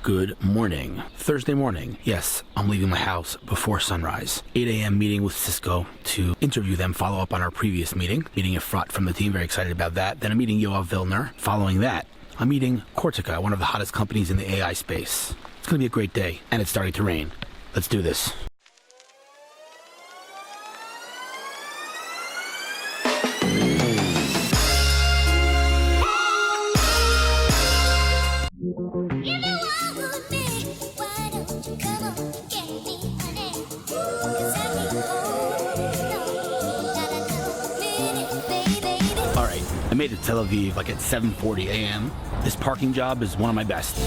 Good morning. Thursday morning. Yes, I'm leaving my house before sunrise. 8 a.m. meeting with Cisco to interview them, follow up on our previous meeting Efrat from the team, very excited about that. Then I'm meeting Yoav Vilner. Following that, I'm meeting Cortica, one of the hottest companies in the AI space. It's going to be a great day, and it's starting to rain. Let's do this. I made it to Tel Aviv like at 7:40 a.m. This parking job is one of my best.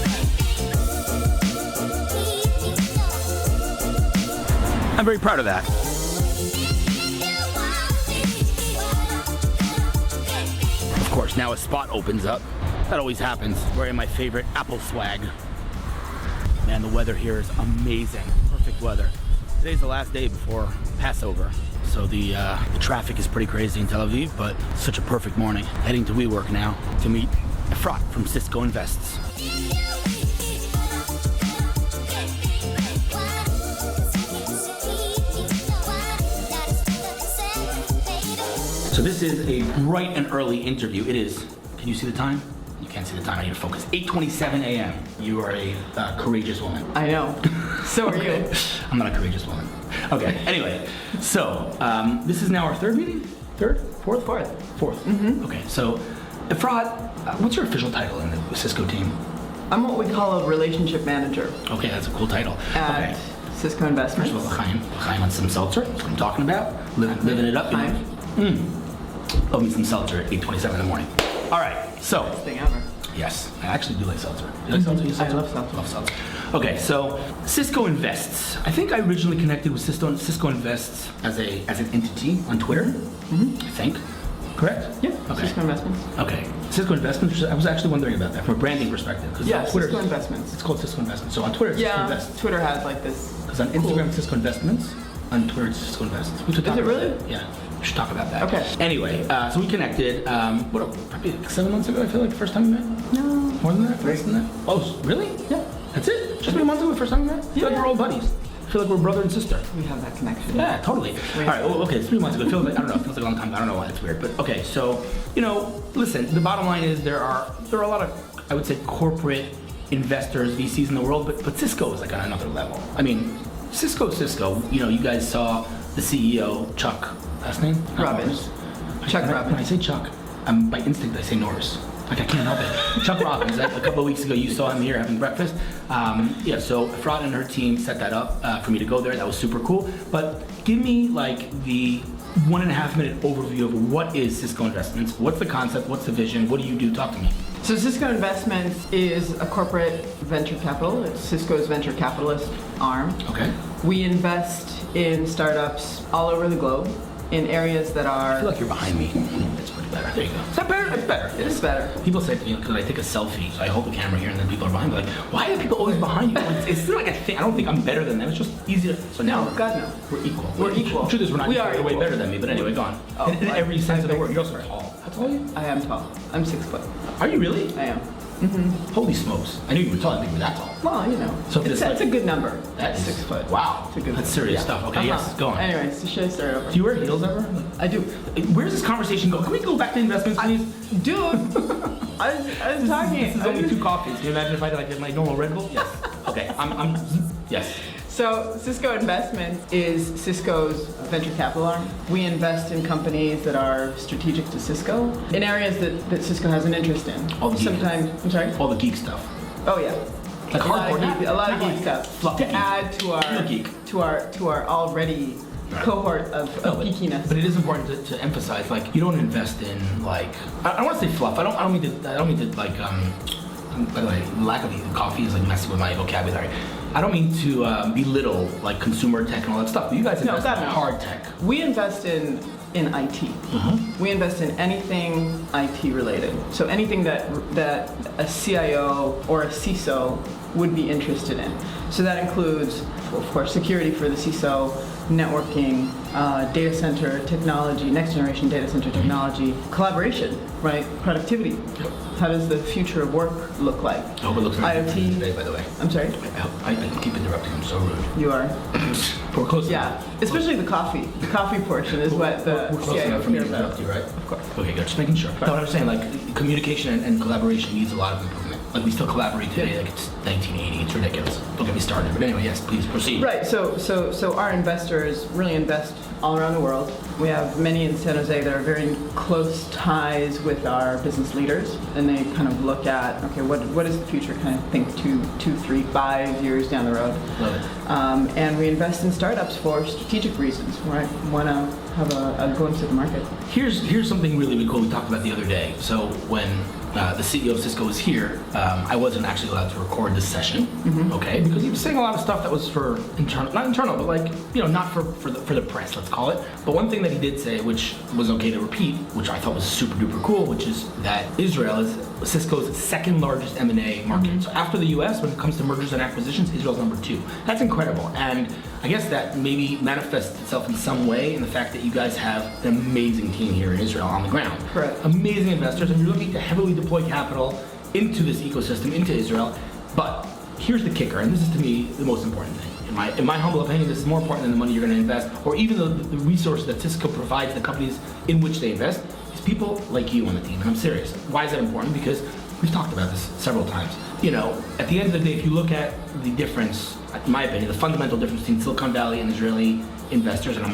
I'm very proud of that. Of course, now a spot opens up. That always happens. Wearing my favorite Apple swag. Man, the weather here is amazing. Perfect weather. Today's the last day before Passover. So the traffic is pretty crazy in Tel Aviv, but such a perfect morning. Heading to WeWork now to meet Efrat from Cisco Invests. So this is a bright and early interview. It is, can you see the time? You can't see the time, I need to focus. 8:27 a.m. You are a courageous woman. I know. So are you. I'm not a courageous woman. Okay, anyway, so this is now our third meeting? Third? Fourth? Fourth. Mm-hmm. Okay, so Efrat, what's your official title in the Cisco team? I'm what we call a relationship manager. Okay, that's a cool title. At Cisco Investment. First of all, Chaim on some seltzer, that's what I'm talking about. Living it up. Love me some seltzer at 8:27 in the morning. All right, so. Best thing ever. Yes, I actually do like seltzer. Do you like seltzer? You seltzer? I love seltzer. Love seltzer. Okay, so Cisco Invests. I think I originally connected with Cisco Invests as an entity on Twitter. Mm-hmm. I think. Correct? Yeah. Okay. Cisco Investments. Okay. Cisco Investments. I was actually wondering about that from a branding perspective. Yeah, Cisco Investments. It's called Cisco Investments. So on Twitter, it's Cisco Investments. Twitter has like this. Because on Instagram, it's Cisco Investments. On Twitter, it's Cisco Investments. We should talk about really? that. Yeah. We should talk about that. Okay. Anyway, so we connected. Probably like 7 months ago. I feel like the first time we met. No. More than that? Less than that? Oh, really? Yeah. That's it? Just 3 months ago, the first time we met? I feel like we're old buddies. I feel like we're brother and sister. We have that connection. Yeah, totally. All right, well, okay, it's 3 months ago. It feels like, I don't know, it feels like a long time. I don't know why it's weird. But okay, so, listen, the bottom line is there are a lot of, I would say, corporate investors, VCs in the world, but Cisco is like on another level. I mean, Cisco, you guys saw the CEO, Chuck, last name? Robbins. Chuck Robbins. When I say Chuck, by instinct I say Norris. Like I can't help it. Chuck Robbins, a couple of weeks ago you saw him here having breakfast. So Efrat and her team set that up for me to go there. That was super cool. But give me like the 1.5 minute overview of what is Cisco Investments, what's the concept, what's the vision, what do you do? Talk to me. So Cisco Investments is a corporate venture capital. It's Cisco's venture capitalist arm. Okay. We invest in startups all over the globe in areas that are... I feel like you're behind me. It's pretty better. There you go. Is that better? It's better. It is better. People say, because I take a selfie, so I hold the camera here and then people are behind me. Like, why are people always behind you? It's not like a thing. I don't think I'm better than them. It's just easier. So now, God no. We're equal. We're equal. The truth is we're not we equal. are You're way better than me, but anyway, go on. Oh, in every sense of the word. You're also tall. How tall are you? I am tall. I'm 6 foot. Are you really? I am. Mm-hmm. Holy smokes. I knew you were tall. I didn't think you were that tall. Well, So it's a good number. That's 6 foot. Wow. It's a good That's serious stuff. Okay, yes, go on. Anyways, so should I start over? Do you wear heels ever? I do. Where's this conversation go? Can we go back to investments, please? Dude, I was talking. This is only 2 coffees. Can you imagine if I did like my normal Red Bull? Yes. Okay, yes. So Cisco Investment is Cisco's venture capital arm. We invest in companies that are strategic to Cisco in areas that Cisco has an interest in. All the geek. I'm sorry? All the geek stuff. Oh yeah. Like hardcore A lot of geek stuff. Fluffy to geek. add to our already cohort of geekiness. But it is important to emphasize, like, you don't invest in like I don't want to say fluff. I don't mean to like by the way, lack of coffee is like messing with my vocabulary. I don't mean to belittle like consumer tech and all that stuff, but you guys invest in hard tech. We invest in IT. Mm-hmm. We invest in anything IT related. So anything that a CIO or a CISO would be interested in. So that includes, of course, security for the CISO, networking, data center technology, next generation data center technology, collaboration, right? Productivity. Yep. How does the future of work look like? I hope it looks like IoT today, by the way. I'm sorry? I keep interrupting. I'm so rude. You are? We're close. Yeah, especially the coffee. The coffee portion is what the We're close CIO enough for me to cares about. interrupt you, right? Of course. Okay, good. Just making sure. No, what I'm saying, like, communication and collaboration needs a lot of improvement. Like, we still collaborate today like it's 1980. It's ridiculous. Don't get me started. But anyway, yes, please proceed. Right, so our investors really invest all around the world. We have many in San Jose that are very close ties with our business leaders, and they kind of look at, okay, what is the future, kind of think 2, 3, 5 years down the road. Love it. And we invest in startups for strategic reasons, right? Want to have a glimpse at the market. Here's something really, really cool we talked about the other day. So when the CEO of Cisco was here, I wasn't actually allowed to record this session, okay? Because he was saying a lot of stuff that was for internal, not internal, but like, not for the press, let's call it. But one thing that he did say, which was okay to repeat, which I thought was super duper cool, which is that Israel is Cisco's second largest M&A market. So after the US, when it comes to mergers and acquisitions, Israel's number 2. That's incredible. And I guess that maybe manifests itself in some way in the fact that you guys have an amazing team here in Israel on the ground. Correct. Amazing investors, and you're looking to heavily deploy capital into this ecosystem, into Israel. But here's the kicker, and this is to me the most important thing. In my humble opinion, this is more important than the money you're going to invest, or even the resources that Cisco provides the companies in which they invest, is people like you on the team. And I'm serious. Why is that important? Because we've talked about this several times. At the end of the day, if you look at the difference, in my opinion, the fundamental difference between Silicon Valley and Israeli investors, and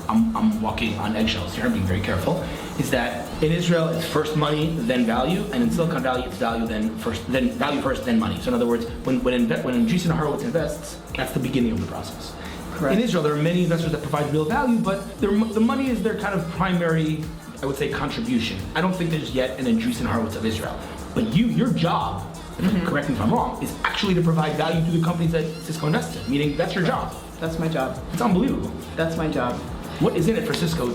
I'm walking on eggshells here, I'm being very careful, is that in Israel it's first money, then value, and in Silicon Valley it's value first, then money. So in other words, when Andreessen Horowitz invests, that's the beginning of the process. Correct. In Israel, there are many investors that provide real value, but the money is their kind of primary, I would say, contribution. I don't think there's yet an Andreessen Horowitz of Israel. But your job, correct me if I'm wrong, is actually to provide value to the companies that Cisco invests in, meaning that's your job. That's my job. It's unbelievable. That's my job. What is in it for Cisco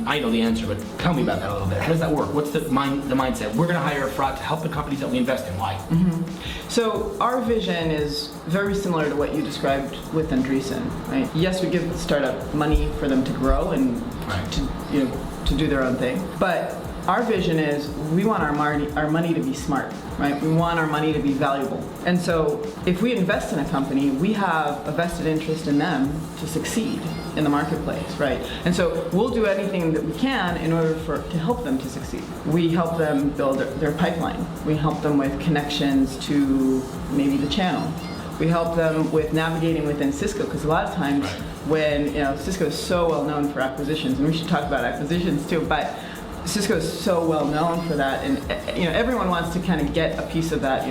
I know the answer, but tell me about that a little bit. How does that work? What's the mindset? We're going to hire Efrat to help the companies that we invest in. Why? So our vision is very similar to what you described with Andreessen, right? Yes, we give the startup money for them to grow and to do their own thing, but our vision is we want our money to be smart, right? We want our money to be valuable. And so if we invest in a company, we have a vested interest in them to succeed in the marketplace, right? And so we'll do anything that we can in order to help them to succeed. We help them build their pipeline. We help them with connections to maybe the channel. We help them with navigating within Cisco, because a lot of times when, Cisco is so well known for acquisitions, and we should talk about acquisitions too, but Cisco is so well known for that, and everyone wants to kind of get a piece of that,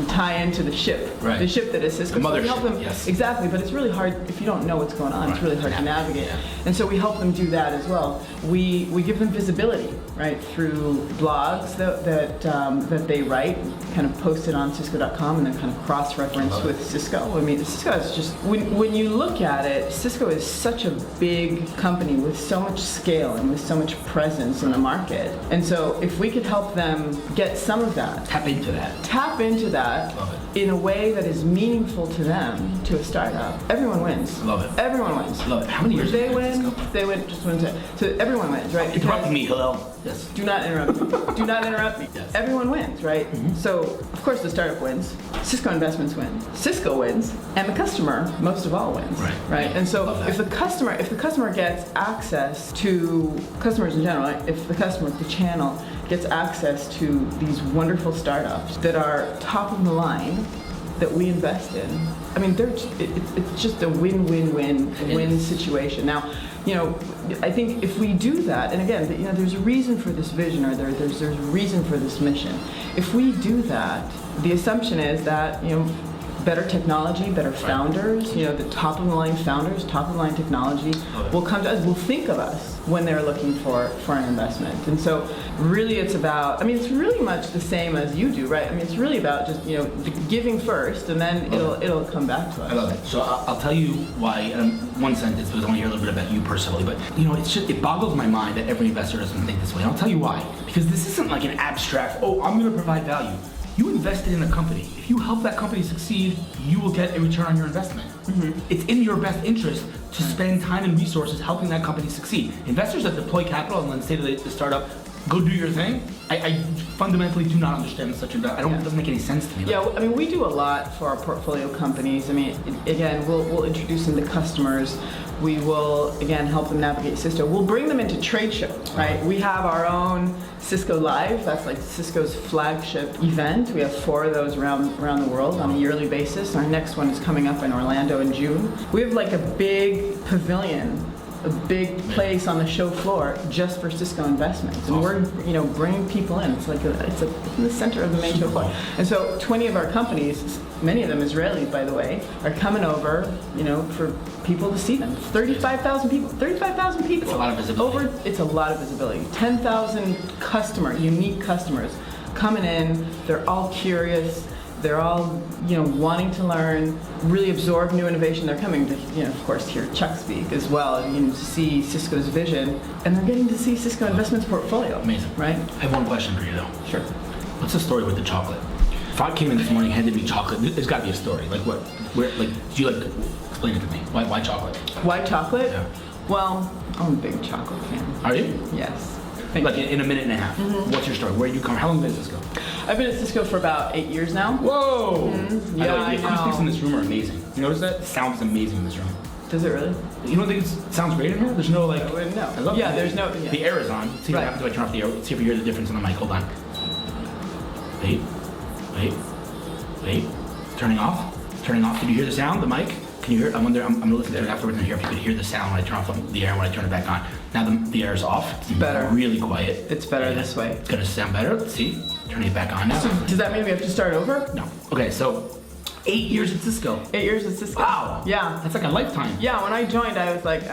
tie into the ship, the ship that is Cisco. The mothership, so we help them, yes. Exactly, but it's really hard if you don't know what's going on. It's really hard to navigate, and so we help them do that as well. We give them visibility, right, through blogs that they write, kind of posted on Cisco.com, and then kind of cross-reference with Cisco. I mean, Cisco is just when you look at it, Cisco is such a big company with so much scale and with so much presence in the market. And so if we could help them get some of that, Tap into that Love it. In a way that is meaningful to them, to a startup, everyone wins. Love it. Everyone wins. Love it. How many years they have you been win, at Cisco? they win just one time. So everyone wins, right? Interrupting me, Hillel. Yes. Do not interrupt me. Do not interrupt me. Yes. Everyone wins, right? So, of course, the startup wins. Cisco Investments win. Cisco wins, and the customer, most of all, wins. Right. And so, if the customer gets access to customers in general, right? If the channel gets access to these wonderful startups that are top of the line, that we invest in, I mean, it's just a win-win-win situation. Now, I think if we do that, and again, there's a reason for this vision, or there's a reason for this mission. If we do that, the assumption is that, better technology, better founders, the top of the line founders, top of the line technology will come to us, will think of us when they're looking for an investment. And so really it's about, it's really much the same as you do, right? it's really about just, giving first, and then it'll come back to us. I love it. So I'll tell you why, in one sentence, because I want to hear a little bit about you personally, but it boggles my mind that every investor doesn't think this way. And I'll tell you why. Because this isn't like an abstract, I'm going to provide value. you invested in a company. If you help that company succeed, you will get a return on your investment. It's in your best interest to spend time and resources helping that company succeed. Investors that deploy capital and then say to the startup, go do your thing, I fundamentally do not understand such investment. It doesn't make any sense to me. Yeah, I mean, we do a lot for our portfolio companies. I mean, again, we'll introduce them to customers. We will, again, help them navigate Cisco. We'll bring them into trade shows, right? We have our own Cisco Live. That's like Cisco's flagship event. We have 4 of those around the world on a yearly basis. Our next one is coming up in Orlando in June. We have like a big pavilion, a big place on the show floor just for Cisco Investments, and we're bringing people in. It's like it's in the center of the main show floor. And so 20 of our companies, many of them Israelis by the way, are coming over, for people to see them. 35,000 people. 35,000 people. It's a lot of visibility. It's a lot of visibility. 10,000 unique customers coming in. They're all curious. They're all, wanting to learn, really absorb new innovation. They're coming to, of course, hear Chuck speak as well, to see Cisco's vision, and they're getting to see Cisco Investment's portfolio. Amazing. Right? I have one question for you though. Sure. What's the story with the chocolate? If I came in this morning, handed me chocolate, there's got to be a story. Like what? Where? Like, do you explain it to me? Why chocolate? Why chocolate? Yeah. Well, I'm a big chocolate fan. Are you? Yes. Like in a minute and a half. What's your story? Where you come? How long did this go? I've been at Cisco for about 8 years now. Whoa! Yeah, I know. The acoustics in this room are amazing. You notice that? The sound is amazing in this room. Does it really? You don't think it sounds great in here? There's no like. No. I love it. There's no. Yeah. The air is on. Let's see what happens if I turn off the air. Let's see if you hear the difference in the mic. Hold on. Wait. It's turning off. Did you hear the sound? The mic? Can you hear it? I'm gonna listen to it afterwards and hear if you could hear the sound when I turn off the air when I turn it back on. Now the air is off. It's better. Really quiet. It's better this way. It's gonna sound better. Let's see. Turning it back on now. So does that mean we have to start over? No. Okay, so 8 years at Cisco. 8 years at Cisco. Wow. Yeah. That's like a lifetime. Yeah, when I joined, I was like,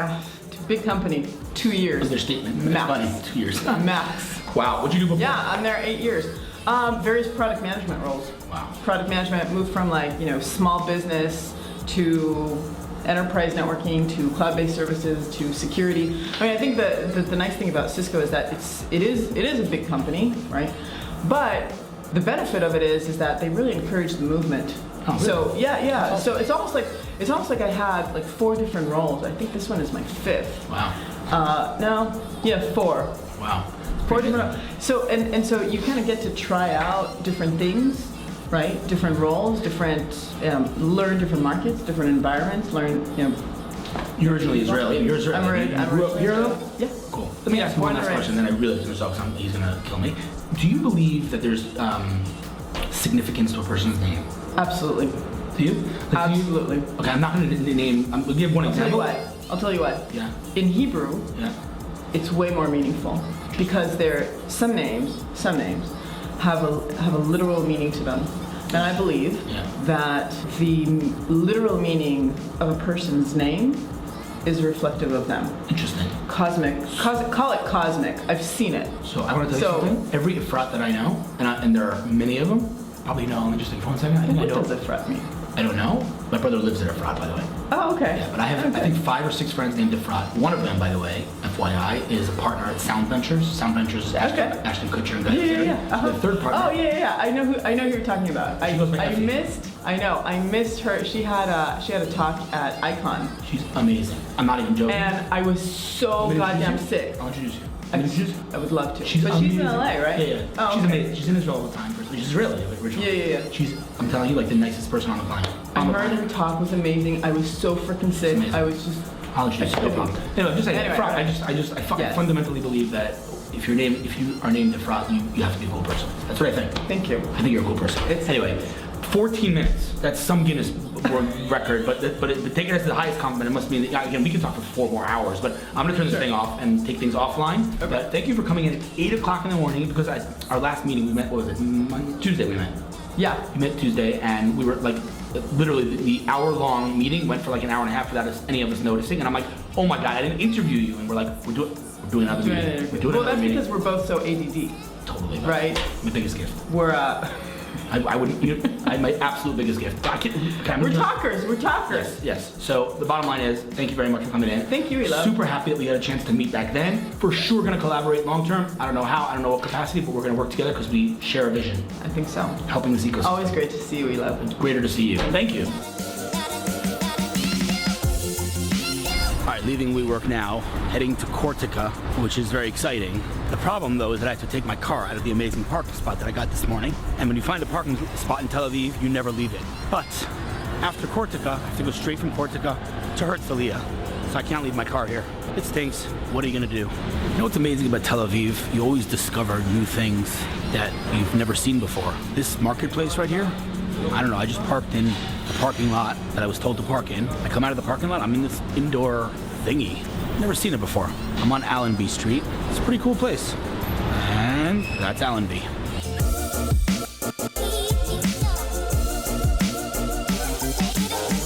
big company, 2 years. Understatement. Max. Funny. 2 years. Max. Wow. What'd you do before? Yeah, I'm there 8 years. Various product management roles. Wow. Product management moved from small business to enterprise networking to cloud-based services to security. I mean, I think the nice thing about Cisco is that it is a big company, right? But the benefit of it is that they really encourage the movement. Oh, really? So yeah. So it's almost like I had like 4 different roles. I think this one is my 5th. Wow. 4. Wow. 4 different. So and so you kind of get to try out different things, right? Different roles, learn different markets, different environments. You're originally Israeli. You're Israeli. I'm grew up here though? Yeah. Cool. Let me ask you one last question, then I realize it's going to suck, he's going to kill me. Do you believe that there's significance to a person's name? Absolutely. Do you? Absolutely. Okay, I'm not going to name. I'll give one example. I'll tell you what. Yeah. In Hebrew, Yeah. it's way more meaningful because some names have a literal meaning to them. And I believe that the literal meaning of a person's name is reflective of them. Interesting. Call it cosmic. I've seen it. So I want to tell you something. Every Efrat that I know, and there are many of them, probably know. Let me just think for 1 second. What does Efrat mean? I don't know. My brother lives at Efrat, by the way. Oh, okay. Yeah, but I have, I think, 5 or 6 friends named Efrat. One of them, by the way, FYI, is a partner at Sound Ventures. Sound Ventures is Ashton Kutcher and Guy. Yeah. The third partner. Oh, yeah. I know who you're talking about. I missed her. She had a talk at Icon. She's amazing. I'm not even joking. And I was so goddamn sick. I'll introduce you. I would love to. She's in LA, right? Yeah. Oh, she's okay. amazing. She's in Israel all the time. She's Israeli originally. Yeah. I'm telling you, like the nicest person on the planet. I heard her talk was amazing. I was so freaking sick. I was just. I'll introduce you. No problem. Anyway, I'm just saying, Efrat, I fundamentally believe that if you are named Efrat, you have to be a cool person. That's what I think. Thank you. I think you're a cool person. Anyway, 14 minutes. That's some Guinness World Record, but take it as the highest compliment. It must mean that, again, we can talk for 4 more hours, but I'm going to turn this thing off and take things offline. Okay. But thank you for coming in at 8 o'clock in the morning because our last meeting we met, what was it, Tuesday we met. Yeah. We met Tuesday and we were like, literally the hour-long meeting went for like an hour and a half without any of us noticing, and I'm like, oh my God, I didn't interview you, and we're like, we're doing another meeting. Well, that's because we're both so ADD. Totally. Right? My biggest gift. We're I wouldn't. My absolute biggest gift. We're talkers. We're talkers. Yes. So the bottom line is, thank you very much for coming in. Thank you, Hillel. Super happy that we had a chance to meet back then. For sure, going to collaborate long term. I don't know how. I don't know what capacity, but we're going to work together because we share a vision. I think so. Helping this ecosystem. Always great to see you, Hillel. It's greater to see you. Thank you. All right, leaving WeWork now, heading to Cortica, which is very exciting. The problem, though, is that I have to take my car out of the amazing parking spot that I got this morning. And when you find a parking spot in Tel Aviv, you never leave it. But after Cortica, I have to go straight from Cortica to Herzliya. So I can't leave my car here. It stinks. What are you gonna do? You know what's amazing about Tel Aviv? You always discover new things that you've never seen before. This marketplace right here, I don't know, I just parked in the parking lot that I was told to park in. I come out of the parking lot, I'm in this indoor thingy. Never seen it before. I'm on Allenby Street. It's a pretty cool place. And that's Allenby.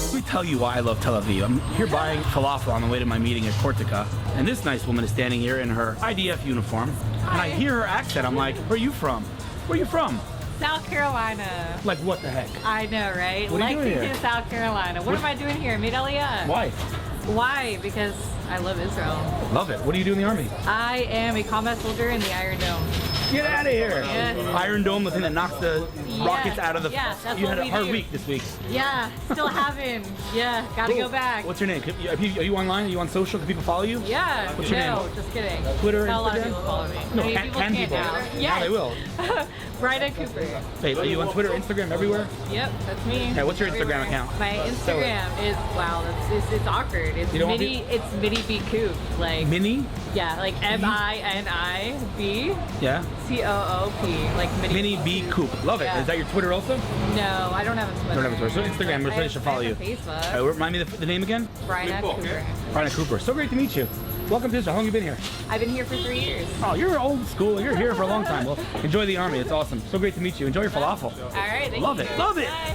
Let me tell you why I love Tel Aviv. I'm here buying falafel on the way to my meeting at Cortica. And this nice woman is standing here in her IDF uniform. And I hear her accent. I'm like, where are you from? Where are you from? South Carolina. Like what the heck? I know, right? What are you doing Lexington, here? South Carolina. What am I doing here? Mid Aliyah. Why? Why? Because I love Israel. Love it. What do you do in the army? I am a combat soldier in the Iron Dome. Get out of here. Yes. Iron Dome, the thing that knocks the rockets out of the... Yeah, that's you what had a we hard do. week this week. Yeah, still haven't. Yeah, gotta Cool. go back. What's your name? Are you online? Are you on social? Can people follow you? Yeah, What's your no, name? just kidding. Twitter, Not a lot of Instagram? people follow me. No, I mean, can people? now. Now Yes. they will. Bryda Cooper. Hey, are you on Twitter, Instagram, everywhere? Yep, that's me. Hey, what's your Instagram Everywhere. account? My Tell it. Instagram is it's awkward. It's You don't want mini B Coop. Like Mini? yeah, like MINIB Yeah. COOP. Like Mini B Coop. Love it. Yeah. Is that your Twitter also? No, I don't have a Twitter. Don't have a Twitter. So Instagram, I everybody have- should follow I you. have a Facebook. All right, remind me the name again? Bryda Cooper. Bryda Cooper. So great to meet you. Welcome to Israel. How long have you been here? I've been here for 3 years. Oh, you're old school. You're here for a long time. Well, enjoy the army. It's awesome. So great to meet you. Enjoy your falafel. All right, thank Love you. it. Love it. Bye.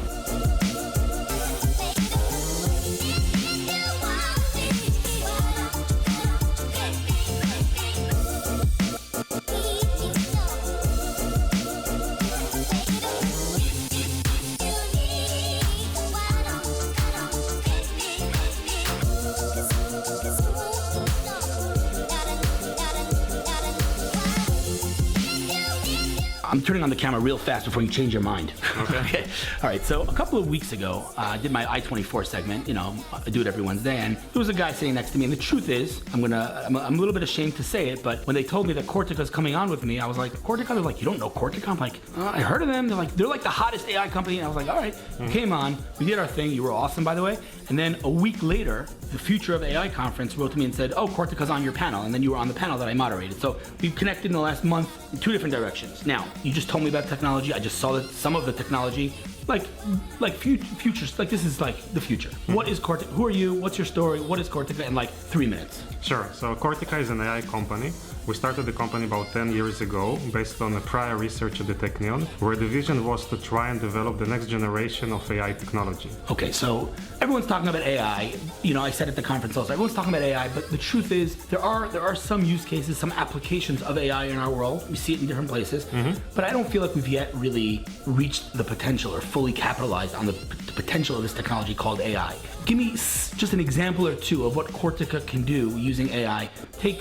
I'm turning on the camera real fast before you change your mind. Okay. All right. So a couple of weeks ago, I did my I-24 segment. You know, I do it every Wednesday, and there was a guy sitting next to me. And the truth is, I'm a little bit ashamed to say it, but when they told me that Cortica's coming on with me, I was like, Cortica? They're like, you don't know Cortica? I'm like, I heard of them. They're like the hottest AI company. And I was like, all right. You came on. We did our thing. You were awesome, by the way. And then a week later, the Future of AI conference wrote to me and said, oh, Cortica's on your panel. And then you were on the panel that I moderated. So we've connected in the last month in 2 different directions. Now, you just told me about technology. I just saw that some of the technology, like futures, like this is like the future. What is Cortica? Who are you? What's your story? What is Cortica in like 3 minutes? Sure. So Cortica is an AI company. We started the company about 10 years ago based on a prior research at the Technion, where the vision was to try and develop the next generation of AI technology. Okay, so everyone's talking about AI. You know, I said at the conference also, everyone's talking about AI, but the truth is there are some use cases, some applications of AI in our world. We see it in different places, but I don't feel like we've yet really reached the potential or fully capitalized on the potential of this technology called AI. Give me just an example or two of what Cortica can do using AI.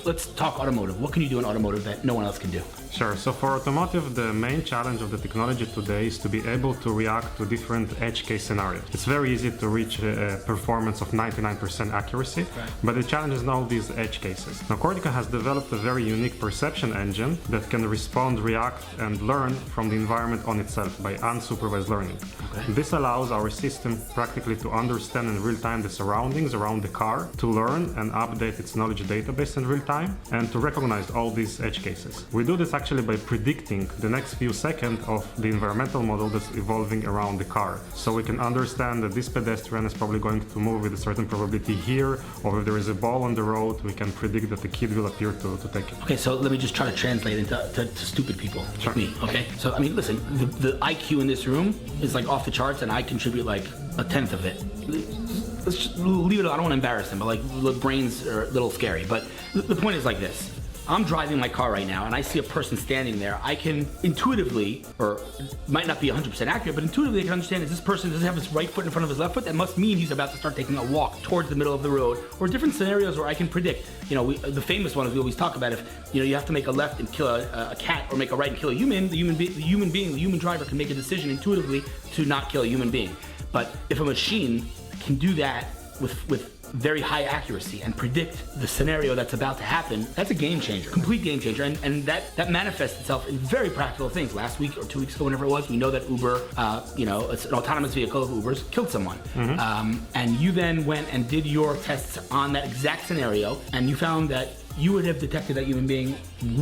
Let's talk automotive. What can you do in automotive that no one else can do? Sure. So for automotive, the main challenge of the technology today is to be able to react to different edge case scenarios. It's very easy to reach a performance of 99% accuracy, but the challenge is now these edge cases. Now, Cortica has developed a very unique perception engine that can respond, react, and learn from the environment on itself by unsupervised learning. Okay. This allows our system practically to understand in real time the surroundings around the car, to learn and update its knowledge database in real time, and to recognize all these edge cases. We do this actually by predicting the next few seconds of the environmental model that's evolving around the car. So we can understand that this pedestrian is probably going to move with a certain probability here, or if there is a ball on the road, we can predict that the kid will appear to take it. Okay, so let me just try to translate into to stupid people like me, okay? So, I mean, listen, the IQ in this room is like off the charts, and I contribute like 1/10 of it. Let's just leave it, I don't want to embarrass them, but like the brains are a little scary. But the point is like this. I'm driving my car right now and I see a person standing there, I can intuitively, or it might not be 100% accurate, but intuitively I can understand, is this person, does he have his right foot in front of his left foot? That must mean he's about to start taking a walk towards the middle of the road, or different scenarios where I can predict. The famous one is we always talk about, if you have to make a left and kill a cat, or make a right and kill a human, the human driver can make a decision intuitively to not kill a human being. But if a machine can do that with very high accuracy and predict the scenario that's about to happen, that's a game changer, complete game changer. And that manifests itself in very practical things. Last week or 2 weeks ago, whenever it was, we know that Uber, it's an autonomous vehicle of Uber's, killed someone. And you then went and did your tests on that exact scenario, and you found that you would have detected that human being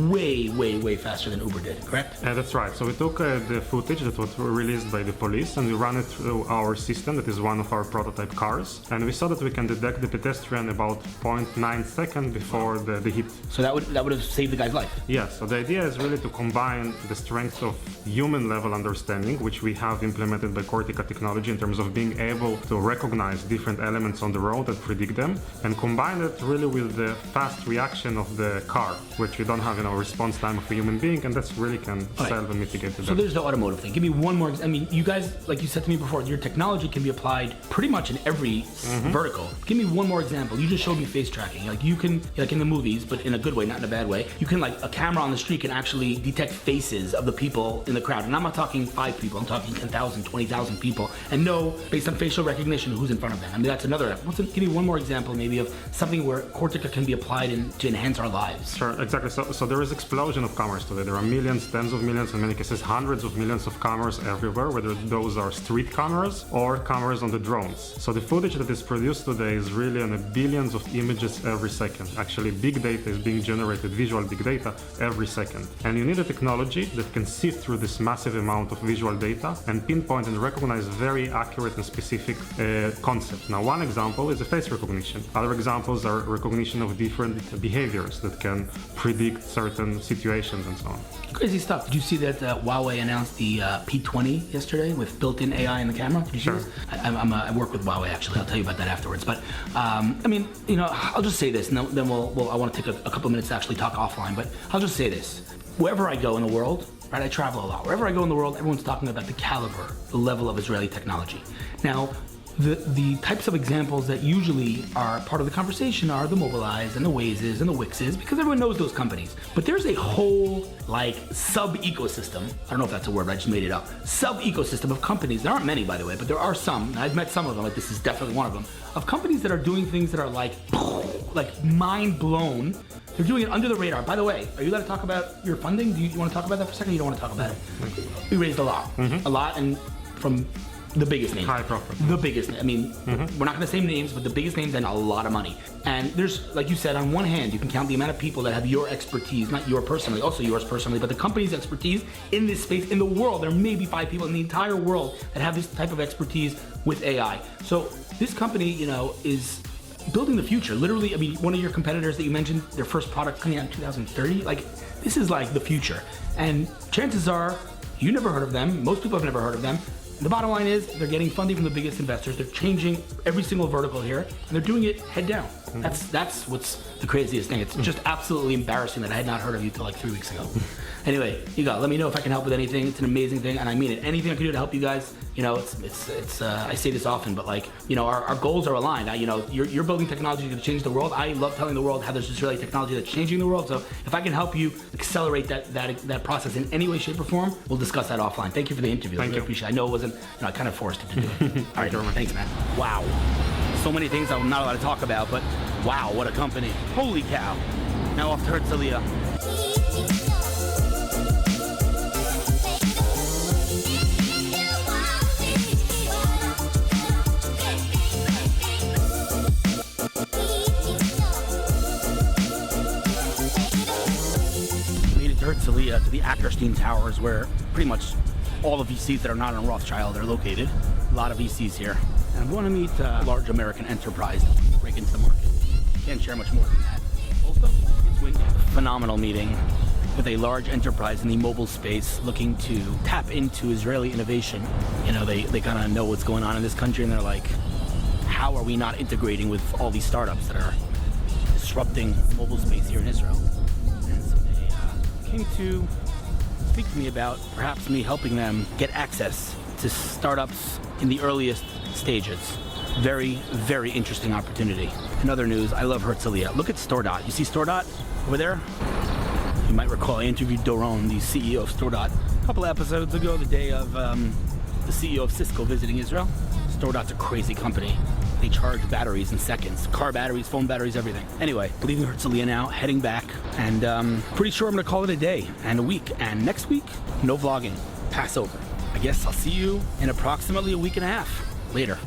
way, way, way faster than Uber did, correct? That's right. So we took the footage that was released by the police and we ran it through our system, that is one of our prototype cars, and we saw that we can detect the pedestrian about 0.9 seconds before the hit. So that would have saved the guy's life? Yes. So the idea is really to combine the strength of human level understanding, which we have implemented by Cortica technology in terms of being able to recognize different elements on the road and predict them, and combine it really with the fast reaction of the car, which we don't have in our response time of a human being, and that's really can solve and mitigate the So there's the automotive thing. Give me one more. You guys, like you said to me before, your technology can be applied pretty much in every vertical. Give me one more example. You just showed me face tracking. Like you can, like in the movies, but in a good way, not in a bad way. You can, like, a camera on the street can actually detect faces of the people in the crowd. And I'm not talking 5 people. I'm talking 10,000, 20,000 people, and know based on facial recognition who's in front of them. That's another. Give me one more example, maybe, of something where Cortica can be applied to enhance our lives. Sure, exactly. So there is explosion of cameras today. There are millions, tens of millions, in many cases hundreds of millions of cameras everywhere, whether those are street cameras or cameras on the drones. So the footage that is produced today is really on billions of images every second. Actually, big data is being generated, visual big data, every second. And you need a technology that can sift through this massive amount of visual data and pinpoint and recognize very accurate and specific concepts. Now, one example is a face recognition. Other examples are recognition of different behaviors that can predict certain situations and so on. Crazy stuff. Did you see that Huawei announced the P20 yesterday with built-in AI in the camera? Did you see this? I work with Huawei, actually. I'll tell you about that afterwards. But I'll just say this, and then I want to take a couple minutes to actually talk offline. But I'll just say this: wherever I go in the world, right? I travel a lot. Wherever I go in the world, everyone's talking about the caliber, the level of Israeli technology. Now, the types of examples that usually are part of the conversation are the Mobileye's and the Waze's and the Wix's, because everyone knows those companies. But there's a whole, sub-ecosystem, I don't know if that's a word, but I just made it up, sub-ecosystem of companies. There aren't many, by the way, but there are some, and I've met some of them, this is definitely one of them, of companies that are doing things that are like mind blown. They're doing it under the radar. By the way, are you allowed to talk about your funding? Do you want to talk about that for a second? You don't want to talk about it? We raised a lot, and from the biggest names. High profit. The biggest. We're not going to say names, but the biggest names and a lot of money. And there's, like you said, on one hand, you can count the amount of people that have your expertise, not your personally, also yours personally, but the company's expertise in this space, in the world. There may be 5 people in the entire world that have this type of expertise with AI. So this company, is building the future. Literally, one of your competitors that you mentioned, their first product coming out in 2030, this is like the future. And chances are, you never heard of them. Most people have never heard of them. The bottom line is they're getting funding from the biggest investors. They're changing every single vertical here, and they're doing it head down. That's what's the craziest thing. It's just absolutely embarrassing that I had not heard of you till 3 weeks ago. Anyway, Igal, let me know if I can help with anything. It's an amazing thing, and I mean it. Anything I can do to help you guys, it's I say this often, but our goals are aligned. You're building technology to change the world. I love telling the world how there's Israeli technology that's changing the world. So if I can help you accelerate that process in any way, shape, or form, we'll discuss that offline. Thank you for the interview. I really appreciate it. I know it wasn't, I kind of forced it to do it. All right, thanks, man. Wow. So many things I'm not allowed to talk about, but wow, what a company. Holy cow. Now off to Herzliya. Herzliya, to the Ackerstein Towers, where pretty much all the VCs that are not in Rothschild are located. A lot of VCs here. And I'm going to meet a large American enterprise to break into the market. Can't share much more than that. Also, it's windy. Phenomenal meeting with a large enterprise in the mobile space looking to tap into Israeli innovation. They kind of know what's going on in this country, and they're like, how are we not integrating with all these startups that are disrupting the mobile space here in Israel? came to speak to me about perhaps me helping them get access to startups in the earliest stages. Very, very interesting opportunity. In other news, I love Herzliya. Look at StoreDot. You see StoreDot over there? You might recall I interviewed Doron, the CEO of StoreDot, a couple episodes ago, the day of the CEO of Cisco visiting Israel. StoreDot's a crazy company. They charge batteries in seconds. Car batteries, phone batteries, everything. Anyway, leaving Herzliya now, heading back, and pretty sure I'm gonna call it a day and a week. And next week, no vlogging. Passover. I guess I'll see you in approximately a week and a half. Later.